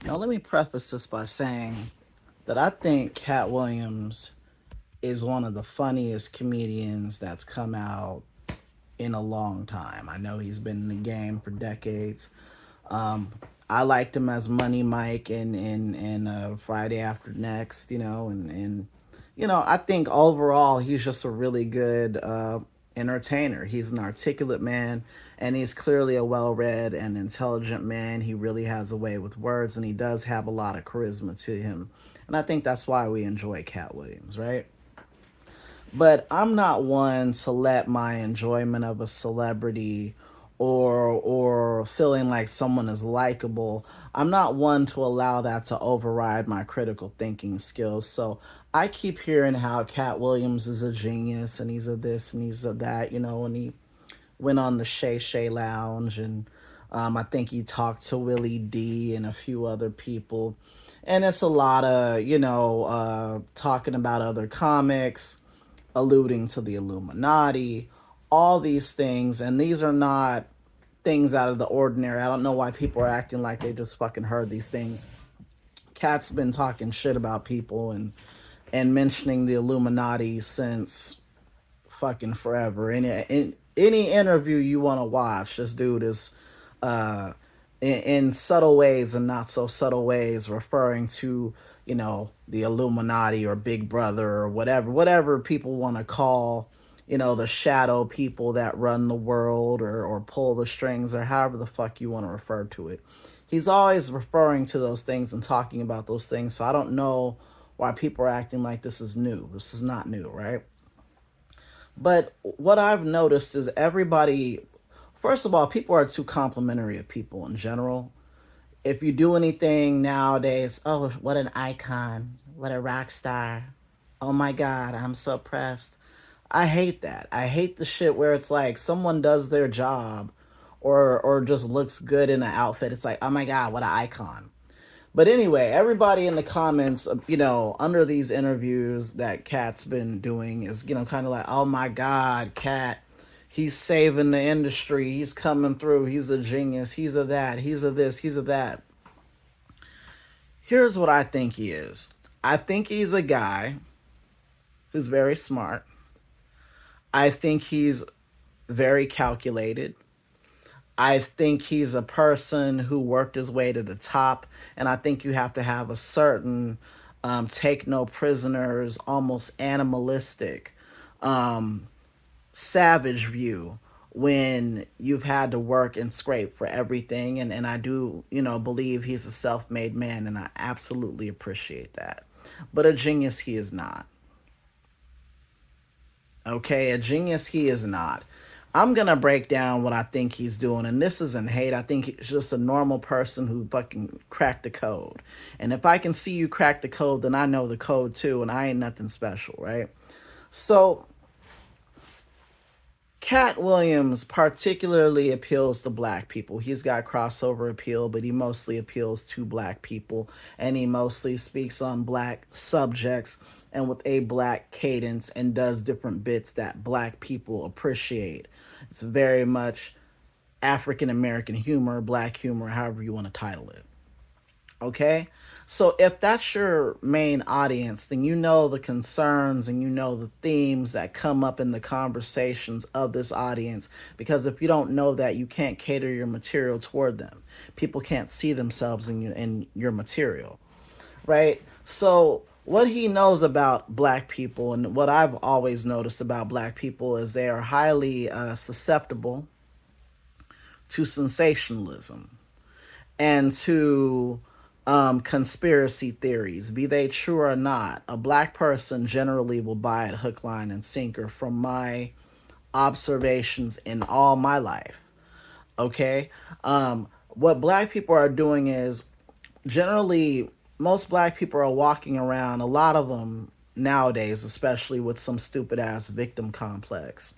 Now, let me preface this by saying that I think Katt Williams is one of the funniest comedians that's come out in a long time. I know he's been in the game for decades. Um, I liked him as Money Mike in Friday After Next, I think overall he's just a really good entertainer. He's an articulate man, and he's clearly a well-read and intelligent man. He really has a way with words, and he does have a lot of charisma to him. And I think that's why we enjoy Katt Williams, right? But I'm not one to let my enjoyment of a celebrity or feeling like someone is likable, I'm not one to allow that to override my critical thinking skills. So I keep hearing how Katt Williams is a genius and he's a this and he's a that, and he went on the Shay Shay Lounge, and I think he talked to Willie D and a few other people. And it's a lot of, talking about other comics, alluding to the Illuminati, all these things. And these are not things out of the ordinary. I don't know why people are acting like they just fucking heard these things. Katt's been talking shit about people and mentioning the Illuminati since fucking forever. In any interview you want to watch, this dude is in subtle ways and not so subtle ways referring to the Illuminati or Big Brother or whatever people want to call the shadow people that run the world or pull the strings or however the fuck you want to refer to it. He's always referring to those things and talking about those things. So I don't know why people are acting like this is new. This is not new, right? But what I've noticed is everybody, first of all, people are too complimentary of people in general. If you do anything nowadays, oh, what an icon, what a rock star. Oh my God, I'm so pressed. I hate that. I hate the shit where it's like someone does their job or just looks good in an outfit. It's like, oh my God, what an icon. But anyway, everybody in the comments, under these interviews that Katt's been doing is, kind of like, oh my God, Katt, he's saving the industry. He's coming through. He's a genius. He's a that. He's a this. He's a that. Here's what I think he is. I think he's a guy who's very smart. I think he's very calculated. I think he's a person who worked his way to the top, and I think you have to have a certain take no prisoners, almost animalistic, um, savage view when you've had to work and scrape for everything. And I do, believe he's a self made man, and I absolutely appreciate that. But a genius he is not. Okay, a genius he is not. I'm gonna break down what I think he's doing, and this isn't hate. I think he's just a normal person who fucking cracked the code. And if I can see you crack the code, then I know the code too, and I ain't nothing special, right? So, Katt Williams particularly appeals to black people. He's got crossover appeal, but he mostly appeals to black people, and he mostly speaks on black subjects and with a black cadence and does different bits that black people appreciate. It's very much African American humor, black humor, however you want to title it. Okay? So if that's your main audience, then you know the concerns and you know the themes that come up in the conversations of this audience. Because if you don't know that, you can't cater your material toward them. People can't see themselves in your material, right? So what he knows about black people and what I've always noticed about black people is they are highly susceptible to sensationalism and to conspiracy theories, be they true or not. A black person generally will buy it hook, line, and sinker from my observations in all my life. Okay? What black people are doing is generally, most black people are walking around, a lot of them nowadays, especially with some stupid ass victim complex.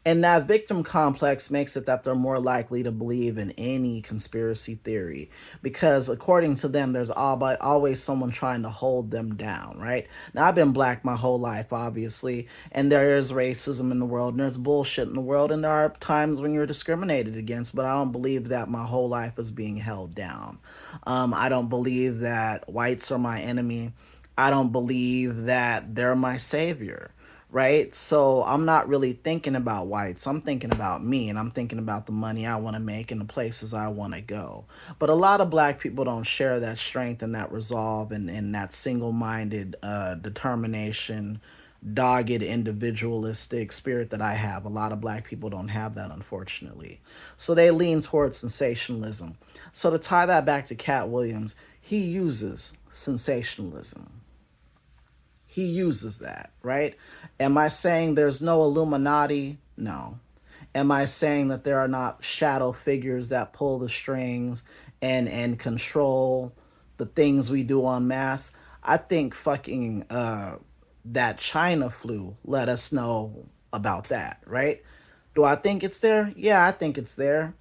And that victim complex makes it that they're more likely to believe in any conspiracy theory because, according to them, there's always someone trying to hold them down, right? Now, I've been black my whole life, obviously, and there is racism in the world, and there's bullshit in the world, and there are times when you're discriminated against, but I don't believe that my whole life is being held down. I don't believe that whites are my enemy. I don't believe that they're my savior, right? So I'm not really thinking about whites. I'm thinking about me, and I'm thinking about the money I want to make and the places I want to go. But a lot of black people don't share that strength and that resolve and that single minded determination, dogged, individualistic spirit that I have. A lot of black people don't have that, unfortunately. So they lean towards sensationalism. So to tie that back to Katt Williams, he uses sensationalism. He uses that, right? Am I saying there's no Illuminati? No. Am I saying that there are not shadow figures that pull the strings and control the things we do en masse? I think fucking that China flu let us know about that, right? Do I think it's there? Yeah, I think it's there.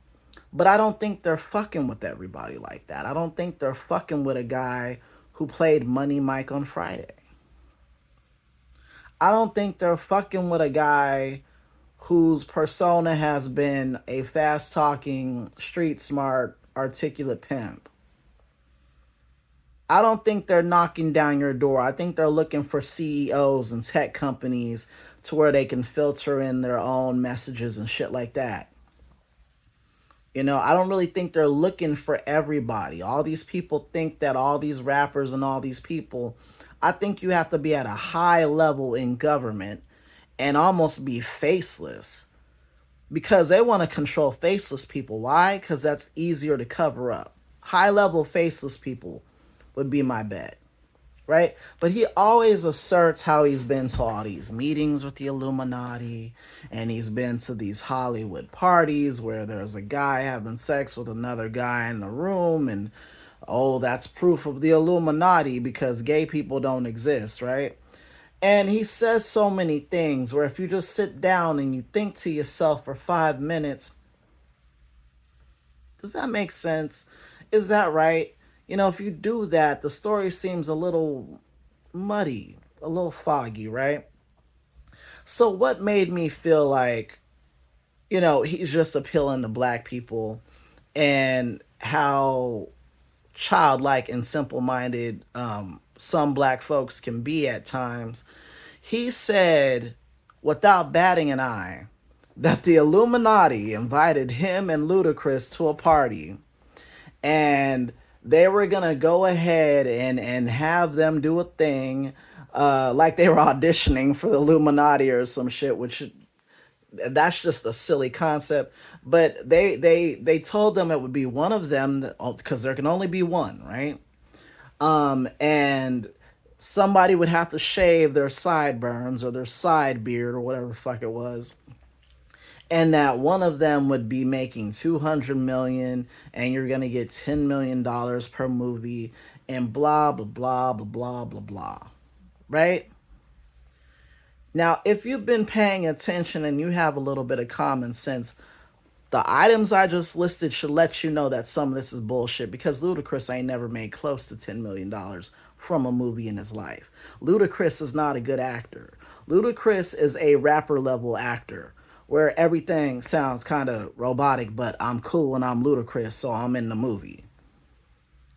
But I don't think they're fucking with everybody like that. I don't think they're fucking with a guy who played Money Mike on Friday. I don't think they're fucking with a guy whose persona has been a fast talking, street smart, articulate pimp. I don't think they're knocking down your door. I think they're looking for CEOs and tech companies to where they can filter in their own messages and shit like that. You know, I don't really think they're looking for everybody. All these people think that all these rappers and all these people, I think you have to be at a high level in government and almost be faceless because they want to control faceless people. Why? Because that's easier to cover up. High level faceless people would be my bet, right? But he always asserts how he's been to all these meetings with the Illuminati and he's been to these Hollywood parties where there's a guy having sex with another guy in the room and oh, that's proof of the Illuminati because gay people don't exist, right? And he says so many things where if you just sit down and you think to yourself for 5 minutes, does that make sense? Is that right? You know, if you do that, the story seems a little muddy, a little foggy, right? So, what made me feel like, you know, he's just appealing to black people and how childlike and simple minded some black folks can be at times? He said, without batting an eye, that the Illuminati invited him and Ludacris to a party and they were gonna go ahead and have them do a thing like they were auditioning for the Illuminati or some shit, which that's just a silly concept. But they told them it would be one of them because there can only be one, right? And somebody would have to shave their sideburns or their side beard or whatever the fuck it was, and that one of them would be making 200 million and you're going to get 10 million dollars per movie and blah blah blah blah blah blah blah, right? Now, if you've been paying attention and you have a little bit of common sense, the items I just listed should let you know that some of this is bullshit because Ludacris ain't never made close to $10 million from a movie in his life. Ludacris is not a good actor. Ludacris is a rapper level actor where everything sounds kind of robotic, but I'm cool and I'm Ludacris, so I'm in the movie.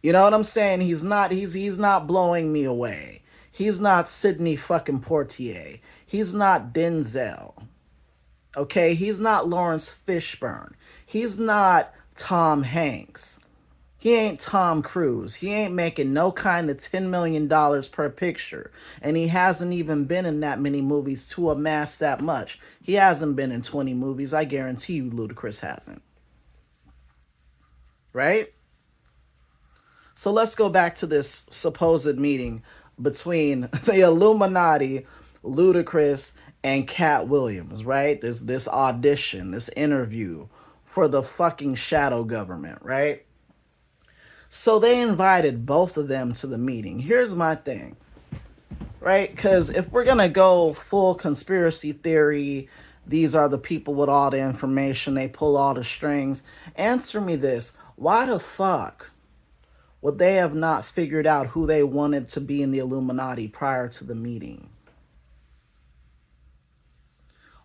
You know what I'm saying? He's not blowing me away. He's not Sidney fucking Portier. He's not Denzel. Okay, he's not Lawrence Fishburne. He's not Tom Hanks. He ain't Tom Cruise. He ain't making no kind of $10 million per picture. And he hasn't even been in that many movies to amass that much. He hasn't been in 20 movies. I guarantee you Ludacris hasn't. Right? So let's go back to this supposed meeting between the Illuminati, Ludacris, and Katt Williams, right? This audition, this interview for the fucking shadow government, right? So they invited both of them to the meeting. Here's my thing, right? Because if we're going to go full conspiracy theory, These are the people with all the information. They pull all the strings. Answer me this. Why the fuck would they have not figured out who they wanted to be in the Illuminati prior to the meeting?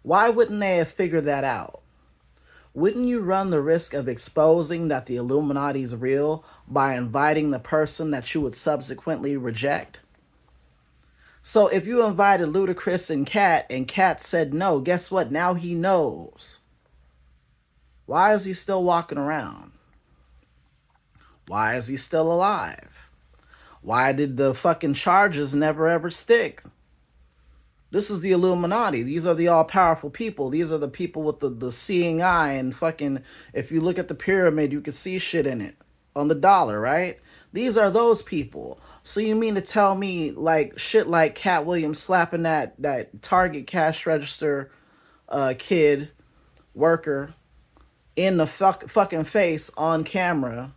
Why wouldn't they have figured that out? Wouldn't you run the risk of exposing that the Illuminati is real by inviting the person that you would subsequently reject? So if you invited Ludacris and Katt said no, guess what? Now he knows. Why is he still walking around? Why is he still alive? Why did the fucking charges never ever stick? This is the Illuminati. These are the all-powerful people. These are the people with the seeing eye and fucking, if you look at the pyramid, you can see shit in it. On the dollar, right? These are those people. So you mean to tell me like shit like Katt Williams slapping that Target cash register kid worker in the fucking face on camera?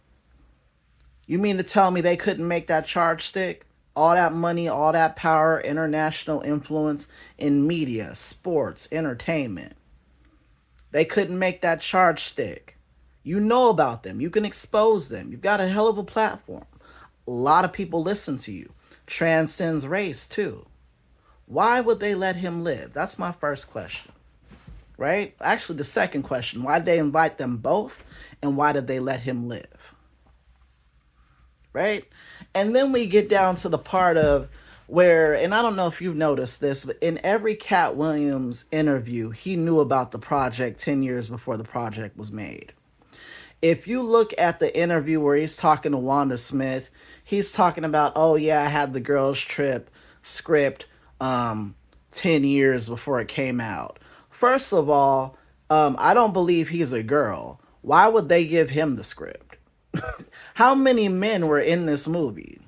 You mean to tell me they couldn't make that charge stick? All that money, all that power, international influence in media, sports, entertainment. They couldn't make that charge stick. You know about them. You can expose them. You've got a hell of a platform. A lot of people listen to you. Transcends race, too. Why would they let him live? That's my first question. Right? Actually, the second question. Why did they invite them both? And why did they let him live? Right? And then we get down to the part of where, and I don't know if you've noticed this, but in every Katt Williams interview, he knew about the project 10 years before the project was made. If you look at the interview where he's talking to Wanda Smith, he's talking about, oh yeah, I had the girls trip script 10 years before it came out. First of all, I don't believe he's a girl. Why would they give him the script? How many men were in this movie?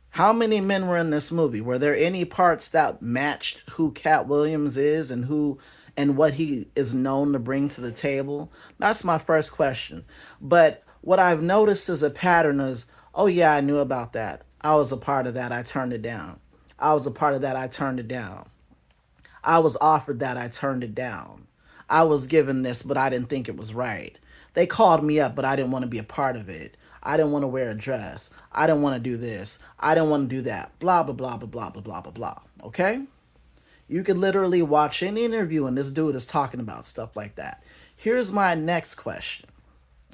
How many men were in this movie? Were there any parts that matched who Katt Williams is and who and what he is known to bring to the table? That's my first question. But what I've noticed is a pattern is, oh yeah, I knew about that. I was a part of that. I turned it down. I was a part of that. I turned it down. I was offered that. I turned it down. I was given this, but I didn't think it was right. They called me up, but I didn't want to be a part of it. I didn't want to wear a dress. I didn't want to do this. I didn't want to do that. Blah, blah, blah, blah, blah, blah, blah, blah, blah. Okay? You could literally watch any interview and this dude is talking about stuff like that. Here's my next question.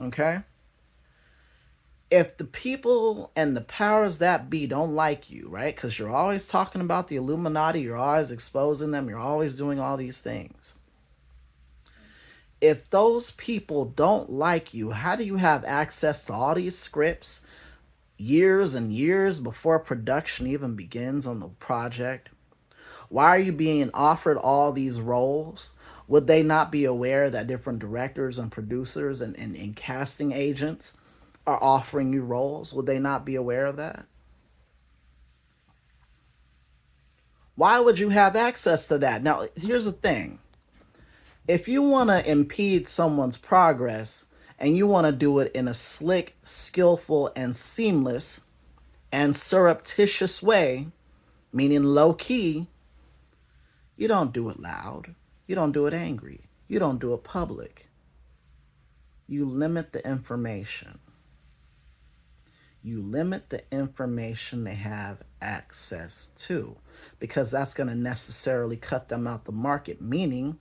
Okay? If the people and the powers that be don't like you, right? Because you're always talking about the Illuminati, you're always exposing them, you're always doing all these things. If those people don't like you, how do you have access to all these scripts years and years before production even begins on the project? Why are you being offered all these roles? Would they not be aware that different directors and producers and casting agents are offering you roles? Would they not be aware of that? Why would you have access to that? Now, here's the thing. If you want to impede someone's progress and you want to do it in a slick, skillful, and seamless and surreptitious way, meaning low key, you don't do it loud. You don't do it angry. You don't do it public. You limit the information. You limit the information they have access to because that's going to necessarily cut them out the market, meaning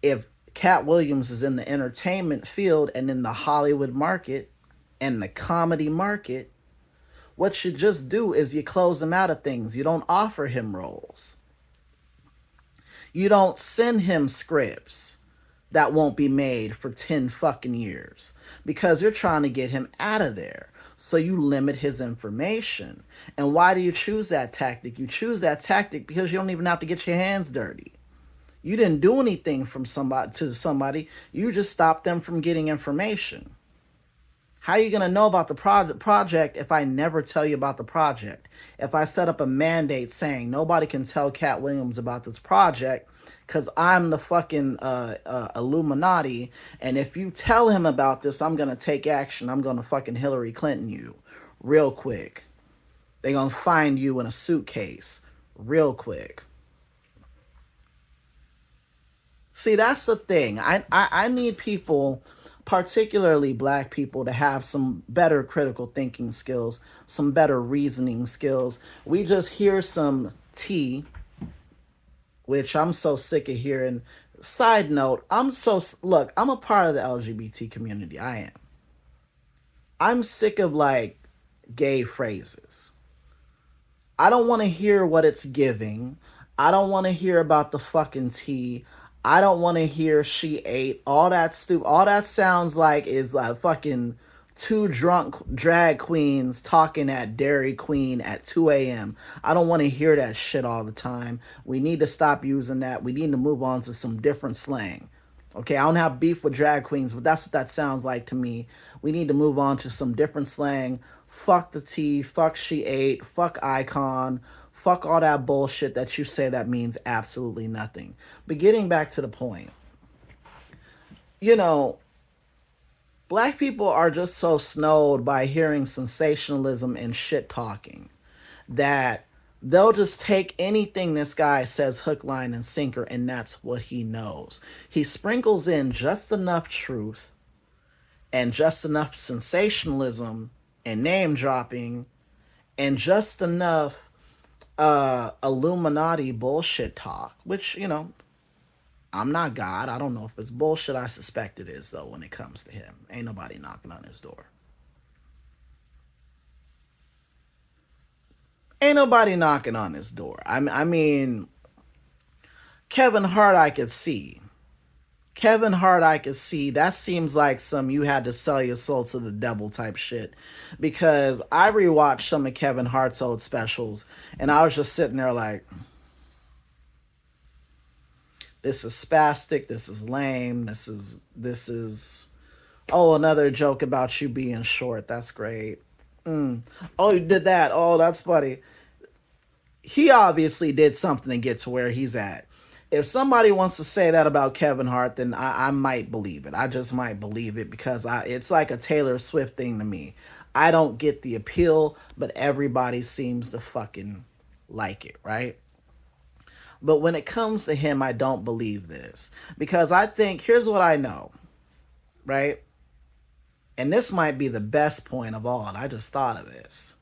if Katt Williams is in the entertainment field and in the Hollywood market and the comedy market, what you just do is you close him out of things. You don't offer him roles. You don't send him scripts that won't be made for 10 fucking years because you're trying to get him out of there. So you limit his information. And why do you choose that tactic? You choose that tactic because you don't even have to get your hands dirty. You didn't do anything from somebody to somebody. You just stopped them from getting information. How are you going to know about the project if I never tell you about the project? If I set up a mandate saying nobody can tell Katt Williams about this project because I'm the fucking Illuminati, and if you tell him about this, I'm going to take action. I'm going to fucking Hillary Clinton you real quick. They're going to find you in a suitcase real quick. See, that's the thing. I need people, particularly black people, to have some better critical thinking skills, some better reasoning skills. We just hear some tea, which I'm so sick of hearing. Side note, look, I'm a part of the LGBT community. I am. I'm sick of like gay phrases. I don't want to hear what it's giving. I don't want to hear about the fucking tea. I don't want to hear she ate all that stupid. All that sounds like is like fucking two drunk drag queens talking at Dairy Queen at 2 a.m. I don't want to hear that shit all the time. We need to stop using that. We need to move on to some different slang. Okay, I don't have beef with drag queens, but that's what that sounds like to me. We need to move on to some different slang. Fuck the tea, fuck she ate, fuck icon, fuck all that bullshit that you say that means absolutely nothing. But getting back to the point, you know, black people are just so snowed by hearing sensationalism and shit talking that they'll just take anything this guy says hook, line, and sinker, and that's what he knows. He sprinkles in just enough truth and just enough sensationalism and name dropping and just enough Illuminati bullshit talk, which, I'm not God. I don't know if it's bullshit. I suspect it is, though, when it comes to him. Ain't nobody knocking on his door. Ain't nobody knocking on his door. I mean, Kevin Hart, I could see. Kevin Hart, I could see. That seems like some you had to sell your soul to the devil type shit. Because I rewatched some of Kevin Hart's old specials, and I was just sitting there like, this is spastic, this is lame, this is oh, another joke about you being short. That's great. Oh, you did that. Oh, that's funny. He obviously did something to get to where he's at. If somebody wants to say that about Kevin Hart, then I might believe it. I just might believe it because it's like a Taylor Swift thing to me. I don't get the appeal, but everybody seems to fucking like it, right? But when it comes to him, I don't believe this because I think here's what I know, right? And this might be the best point of all, and I just thought of this.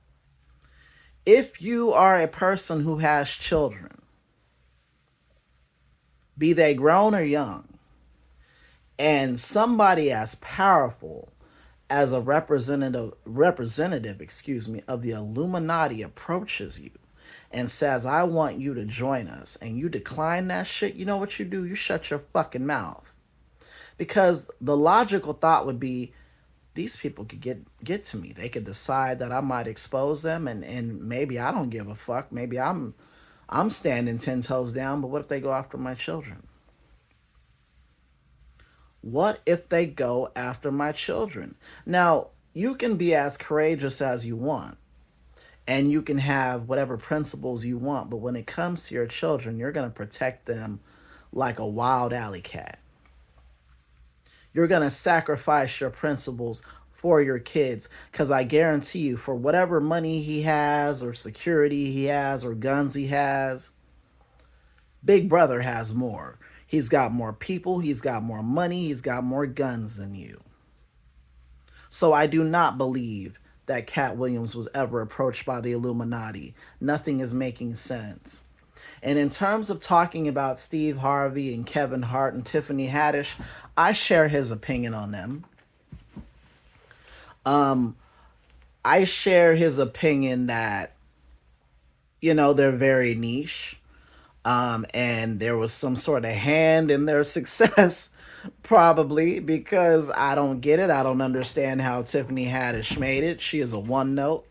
If you are a person who has children, be they grown or young, and somebody as powerful as a representative, of the Illuminati approaches you and says, I want you to join us, and you decline that shit, you know what you do? You shut your fucking mouth. Because the logical thought would be, these people could get to me. They could decide that I might expose them, and maybe I don't give a fuck. Maybe I'm standing 10 toes down, but what if they go after my children? What if they go after my children? Now, you can be as courageous as you want, and you can have whatever principles you want, but when it comes to your children, you're going to protect them like a wild alley cat. You're going to sacrifice your principles for your kids because I guarantee you, for whatever money he has or security he has or guns he has, Big Brother has more. He's got more people, he's got more money, he's got more guns than you. So I do not believe that Katt Williams was ever approached by the Illuminati. Nothing is making sense. And in terms of talking about Steve Harvey and Kevin Hart and Tiffany Haddish, I share his opinion on them. I share his opinion that, they're very niche. And there was some sort of hand in their success, probably, because I don't get it. I don't understand how Tiffany Haddish made it. She is a one note.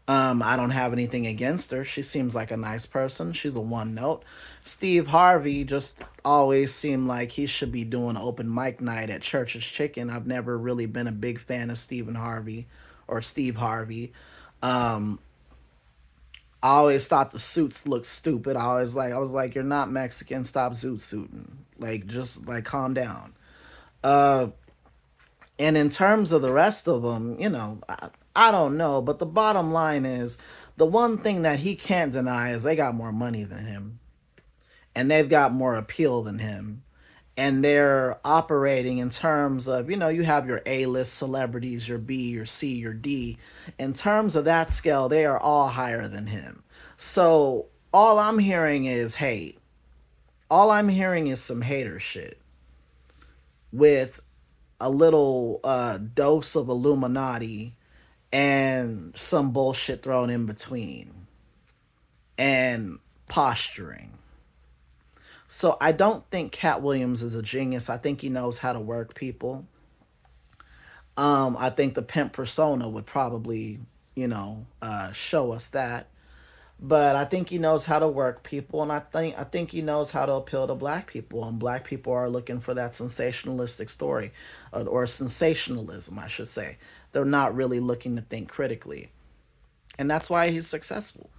I don't have anything against her. She seems like a nice person. She's a one note. Steve Harvey just always seemed like he should be doing open mic night at Church's Chicken. I've never really been a big fan of Stephen Harvey or Steve Harvey. I always thought the suits looked stupid. I was like, you're not Mexican. Stop zoot suiting. Like, just like calm down. And in terms of the rest of them, I don't know. But the bottom line is, the one thing that he can't deny is they got more money than him. and they've got more appeal than him. And they're operating in terms of, you have your A-list celebrities, your B, your C, your D. In terms of that scale, they are all higher than him. So all I'm hearing is hate. All I'm hearing is some hater shit with a little dose of Illuminati and some bullshit thrown in between and posturing. So I don't think Katt Williams is a genius. I think he knows how to work people. I think the pimp persona would probably, show us that. But I think he knows how to work people, and I think he knows how to appeal to black people, and black people are looking for that sensationalistic story, or sensationalism, I should say. They're not really looking to think critically, and that's why he's successful.